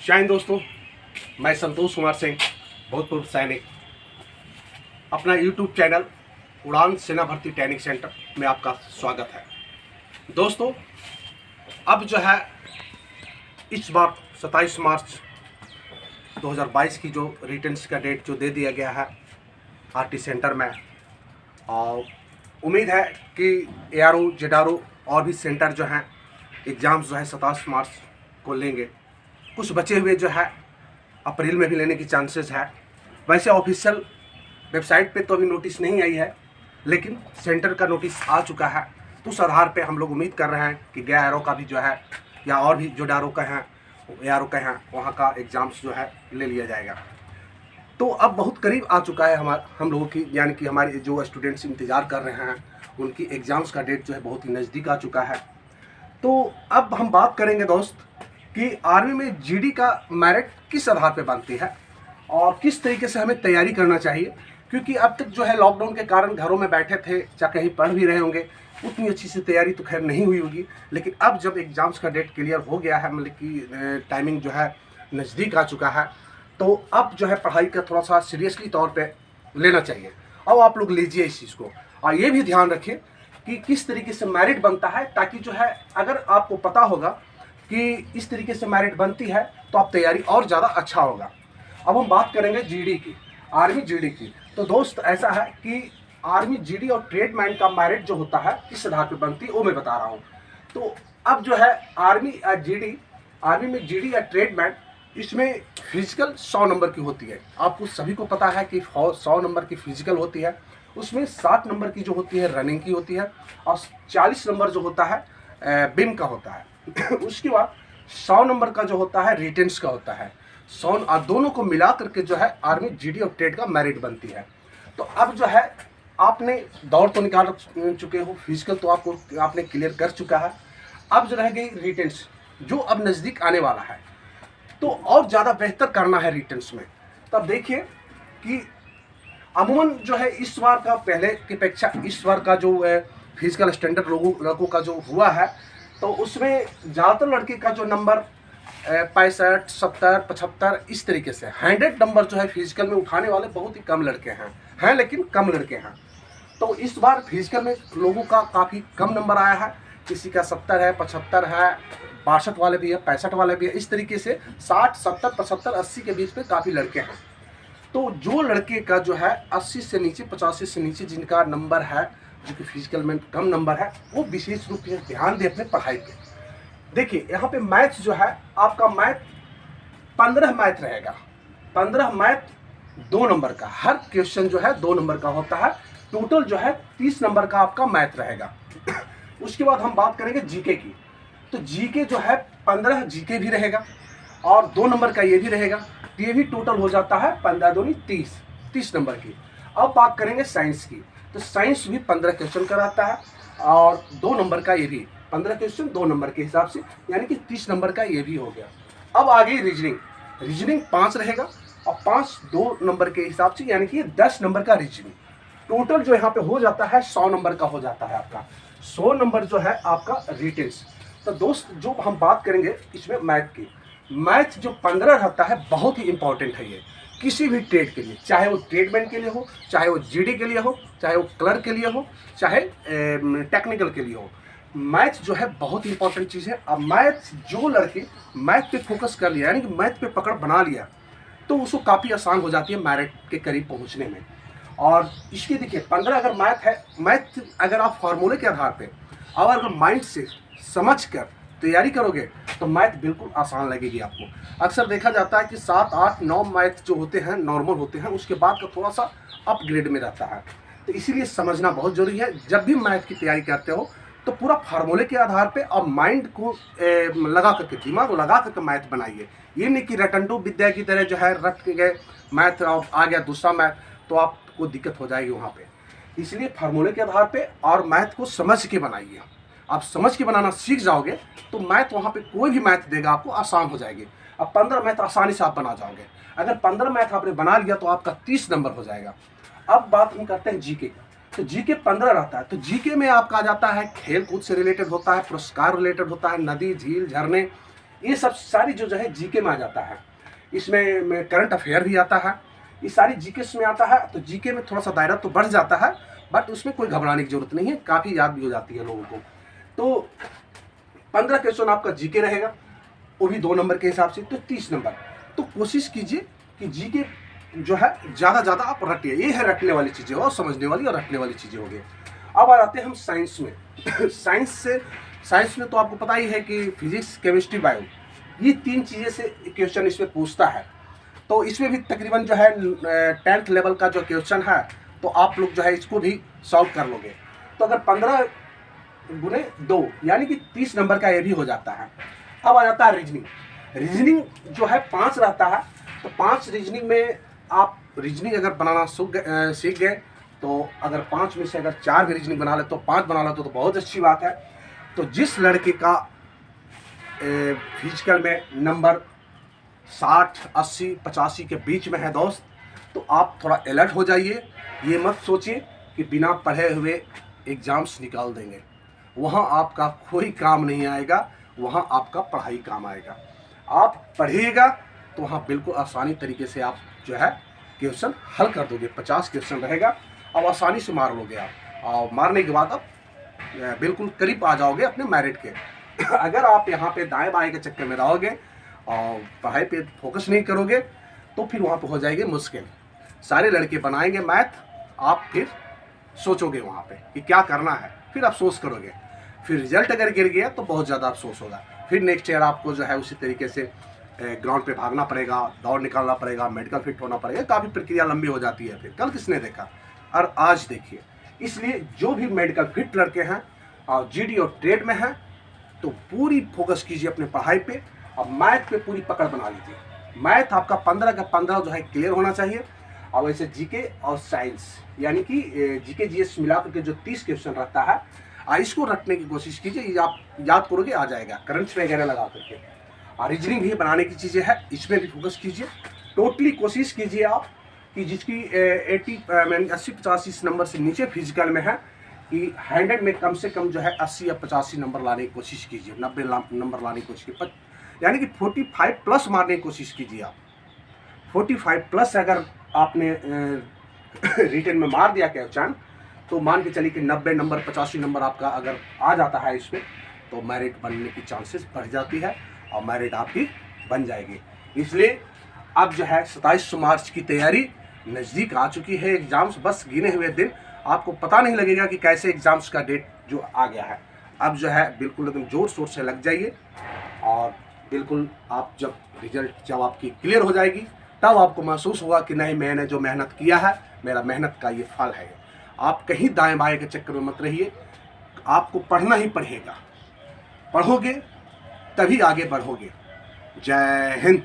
Shine दोस्तों, मैं संतोष कुमार सिंह, भूतपूर्व सैनिक, अपना यूट्यूब चैनल उड़ान सेना भर्ती ट्रेनिंग सेंटर में आपका स्वागत है। दोस्तों, अब जो है इस बार 27 मार्च 2022 की जो रिटर्न्स का डेट जो दे दिया गया है आरटी सेंटर में, और उम्मीद है कि एआरओ जेडआरओ और भी सेंटर जो हैं एग्ज़ाम्स जो है 27 मार्च को लेंगे। कुछ बचे हुए जो है अप्रैल में भी लेने की चांसेस है। वैसे ऑफिशियल वेबसाइट पे तो अभी नोटिस नहीं आई है, लेकिन सेंटर का नोटिस आ चुका है। तो उस आधार पे हम लोग उम्मीद कर रहे हैं कि गया एआरओ का भी जो है या और भी जो डारो का हैं एआरओ का हैं वहाँ का एग्ज़ाम्स जो है ले लिया जाएगा। तो अब बहुत करीब आ चुका है हम लोगों की, यानी कि हमारे जो स्टूडेंट्स इंतज़ार कर रहे हैं उनकी एग्ज़ाम्स का डेट जो है बहुत ही नज़दीक आ चुका है। तो अब हम बात करेंगे दोस्त कि आर्मी में जीडी का मेरिट किस आधार पे बनती है और किस तरीके से हमें तैयारी करना चाहिए, क्योंकि अब तक जो है लॉकडाउन के कारण घरों में बैठे थे, चाहे कहीं पढ़ भी रहे होंगे, उतनी अच्छी से तैयारी तो खैर नहीं हुई होगी। लेकिन अब जब एग्ज़ाम्स का डेट क्लियर हो गया है, मतलब कि टाइमिंग जो है नज़दीक आ चुका है, तो अब जो है पढ़ाई का थोड़ा सा सीरियसली तौर पर लेना चाहिए। अब आप लोग लीजिए इस चीज़ को, और ये भी ध्यान रखें कि किस तरीके से मेरिट बनता है, ताकि जो है अगर आपको पता होगा कि इस तरीके से मेरिट बनती है तो आप तैयारी और ज़्यादा अच्छा होगा। अब हम बात करेंगे जीडी की, आर्मी जीडी की। तो दोस्त ऐसा है कि आर्मी जीडी और ट्रेडमैन का मेरिट जो होता है किस आधार पे बनती है वो मैं बता रहा हूँ। तो अब जो है आर्मी में जीडी या ट्रेडमैन, इसमें फिजिकल 100 नंबर की होती है। आपको सभी को पता है कि 100 नंबर की फिजिकल होती है, उसमें 60 नंबर की जो होती है रनिंग की होती है, और 40 नंबर जो होता है बिम का होता है। उसके बाद 100 नंबर का जो होता है रिटेंस का होता है। 100 और दोनों को मिला करके जो है आर्मी जीडी और ट्रेड का मेरिट बनती है। तो अब जो है आपने दौड़ तो निकाल चुके हो, फिजिकल तो आपने क्लियर कर चुका है। अब जो रह गई रिटेंस, जो अब नज़दीक आने वाला है, तो और ज़्यादा बेहतर करना है रिटेंस में। तब देखिए कि अमूमन जो है इस बार का पहले की अपेक्षा इस बार का जो फिजिकल स्टैंडर्ड लड़कों का जो हुआ है, तो उसमें ज़्यादातर लड़के का जो नंबर 65, 70, 75 इस तरीके से 100 नंबर जो है फिजिकल में उठाने वाले बहुत ही कम लड़के हैं लेकिन कम लड़के हैं। तो इस बार फिजिकल में लोगों का काफ़ी कम नंबर आया है, किसी का 70 है, 75 है, 62 वाले भी है, 65 वाले भी है। इस तरीके से 60, 70, 75, 80 के बीच में काफ़ी लड़के हैं। तो जो लड़के का जो है 80 से नीचे, 85 से नीचे जिनका नंबर है, जो कि फिजिकल में कम नंबर है, वो विशेष रूप से ध्यान दें अपने पढ़ाई पे। देखिए यहाँ पे मैथ जो है आपका 15 मैथ रहेगा। 15 मैथ 2 नंबर का, हर क्वेश्चन जो है 2 नंबर का होता है। टोटल जो है 30 नंबर का आपका मैथ रहेगा। उसके बाद हम बात करेंगे जीके की। तो जीके जो है 15 जीके भी रहेगा और 2 नंबर का ये भी रहेगा। ये भी टोटल हो जाता है 15 दूनी 30 नंबर की। अब बात करेंगे साइंस की। तो साइंस भी 15 क्वेश्चन कराता है और 2 नंबर का ये भी 15 क्वेश्चन 2 नंबर के हिसाब से, यानी कि 30 नंबर का ये भी हो गया। अब आ गई रीजनिंग 5 रहेगा और 5 2 नंबर के हिसाब से, यानी कि 10 नंबर का रीजनिंग। टोटल जो यहाँ पे हो जाता है 100 नंबर का हो जाता है आपका। 100 नंबर जो है आपका रिटेंस। तो दोस्त जो हम बात करेंगे इसमें मैथ की, मैथ जो 15 रहता है बहुत ही इंपॉर्टेंट है ये किसी भी ट्रेड के लिए, चाहे वो ट्रेडमैन के लिए हो, चाहे वो जीडी के लिए हो, चाहे वो क्लर्क के लिए हो, चाहे टेक्निकल के लिए हो। मैथ जो है बहुत इंपॉर्टेंट चीज़ है। अब मैथ जो लड़के मैथ पे फोकस कर लिया, यानी कि मैथ पे पकड़ बना लिया, तो उसको काफ़ी आसान हो जाती है मेरिट के करीब पहुंचने में। और इसके देखिए 15 अगर मैथ है, मैथ अगर आप फार्मूले के आधार पे और अगर माइंड से समझ कर तैयारी करोगे तो मैथ बिल्कुल आसान लगेगी आपको। अक्सर देखा जाता है कि 7, 8, 9 मैथ जो होते हैं नॉर्मल होते हैं, उसके बाद का थोड़ा सा अपग्रेड में रहता है। तो इसीलिए समझना बहुत जरूरी है। जब भी मैथ की तैयारी करते हो तो पूरा फार्मूले के आधार पे और माइंड को लगा करके, दिमाग को लगा करके मैथ बनाइए। ये नहीं कि रटंटू विद्या की तरह जो है रट के गए मैथ आ गया दूसरा मैथ, तो आपको दिक्कत हो जाएगी वहाँ पे। इसलिए फार्मूले के आधार पे और मैथ को समझ के बनाइए। आप समझ के बनाना सीख जाओगे तो मैथ वहाँ पे कोई भी मैथ देगा आपको आसान हो जाएगी। अब 15 मैथ आसानी से आप बना जाओगे। अगर 15 मैथ आपने बना लिया तो आपका 30 नंबर हो जाएगा। अब बात हम करते हैं जीके का। तो जीके 15 रहता है। तो जीके में आपका आ जाता है खेल कूद से रिलेटेड होता है, पुरस्कार रिलेटेड होता है, नदी झील झरने, ये सब सारी जो है जीके में आ जाता है। इसमें करंट अफेयर भी आता है, ये सारी जीके में आता है। तो जीके में थोड़ा सा दायरा तो बढ़ जाता है, बट उसमें कोई घबराने की जरूरत नहीं है, काफ़ी याद भी हो जाती है लोगों को। तो 15 क्वेश्चन आपका जीके रहेगा, वो भी 2 नंबर के हिसाब से, तो 30 नंबर। तो कोशिश कीजिए कि जीके जो है ज़्यादा आप रटिए। ये है रटने वाली चीज़ें और समझने वाली और रटने वाली चीज़ें हो गई। अब आ जाते हैं हम साइंस में। साइंस में तो आपको पता ही है कि फिजिक्स, केमिस्ट्री, बायो, ये 3 चीज़ें से क्वेश्चन इसमें पूछता है। तो इसमें भी तकरीबन जो है 10th लेवल का जो क्वेश्चन है, तो आप लोग जो है इसको भी सॉल्व कर लोगे। तो अगर 15 गुने 2 यानी कि 30 नंबर का ये भी हो जाता है। अब आ जाता है रीजनिंग जो है 5 रहता है। तो 5 रीजनिंग में आप रीजनिंग अगर बनाना सीख गए, तो अगर 5 में से अगर 4 भी रीजनिंग बना ले तो 5 बना ले तो बहुत अच्छी बात है। तो जिस लड़के का फिजिकल में नंबर 60, 80, 85 के बीच में है दोस्त, तो आप थोड़ा अलर्ट हो जाइए। ये मत सोचिए कि बिना पढ़े हुए एग्ज़ाम्स निकाल देंगे, वहाँ आपका कोई काम नहीं आएगा, वहाँ आपका पढ़ाई काम आएगा। आप पढ़िएगा तो वहाँ बिल्कुल आसानी तरीके से आप जो है क्वेश्चन हल कर दोगे। 50 क्वेश्चन रहेगा, अब आसानी से मार लोगे आप, और मारने के बाद आप बिल्कुल करीब आ जाओगे अपने मेरिट के। अगर आप यहाँ पे दाएं बाएं के चक्कर में रहोगे और पढ़ाई पे फोकस नहीं करोगे, तो फिर वहाँ पे हो जाएगी मुश्किल। सारे लड़के बनाएंगे मैथ, आप फिर सोचोगे वहाँ पे कि क्या करना है, फिर अफसोस करोगे। फिर रिजल्ट अगर गिर गया तो बहुत ज़्यादा अफसोस होगा। फिर नेक्स्ट ईयर आपको जो है उसी तरीके से ग्राउंड पे भागना पड़ेगा, दौड़ निकालना पड़ेगा, मेडिकल फिट होना पड़ेगा, काफ़ी प्रक्रिया लंबी हो जाती है। फिर कल किसने देखा और आज देखिए। इसलिए जो भी मेडिकल फिट लड़के हैं और जीडी और ट्रेड में हैं, तो पूरी फोकस कीजिए अपने पढ़ाई पे और मैथ पे पूरी पकड़ बना लीजिए। मैथ आपका 15 का 15 जो है क्लियर होना चाहिए। और वैसे जीके और साइंस यानी कि जीके जीएस मिला करके जो 30 क्वेश्चन रहता है, इसको रटने की कोशिश कीजिए। आप याद करोगे आ जाएगा, करंट्स वगैरह लगा करके। और रीजनिंग भी बनाने की चीज़ें हैं, इसमें भी फोकस कीजिए। टोटली कोशिश कीजिए आप कि जिसकी 80-85 नंबर से नीचे फिजिकल में है, कि 100 में कम से कम जो है 80 या 85 नंबर लाने की कोशिश कीजिए, 90 नंबर लाने की कोशिश कीजिए, यानी कि 45 प्लस मारने की कोशिश कीजिए आप। 45 प्लस अगर आपने रिटन में मार दिया क्वेश्चन, तो मान के चलिए कि 90 नंबर 85 नंबर आपका अगर आ जाता है इसमें, तो मेरिट बनने की चांसेस बढ़ जाती है और मेरिट आपकी बन जाएगी। इसलिए अब जो है 27 मार्च की तैयारी नज़दीक आ चुकी है। एग्ज़ाम्स बस गिने हुए दिन, आपको पता नहीं लगेगा कि कैसे एग्ज़ाम्स का डेट जो आ गया है। अब जो है बिल्कुल एकदम जोर शोर से लग जाइए, और बिल्कुल आप जब आपकी क्लियर हो जाएगी, तब आपको महसूस होगा कि नहीं, मैंने जो मेहनत किया है, मेरा मेहनत का ये फल है। आप कहीं दाएं बाएं के चक्कर में मत रहिए, आपको पढ़ना ही पड़ेगा। पढ़ोगे तभी आगे बढ़ोगे। जय हिंद।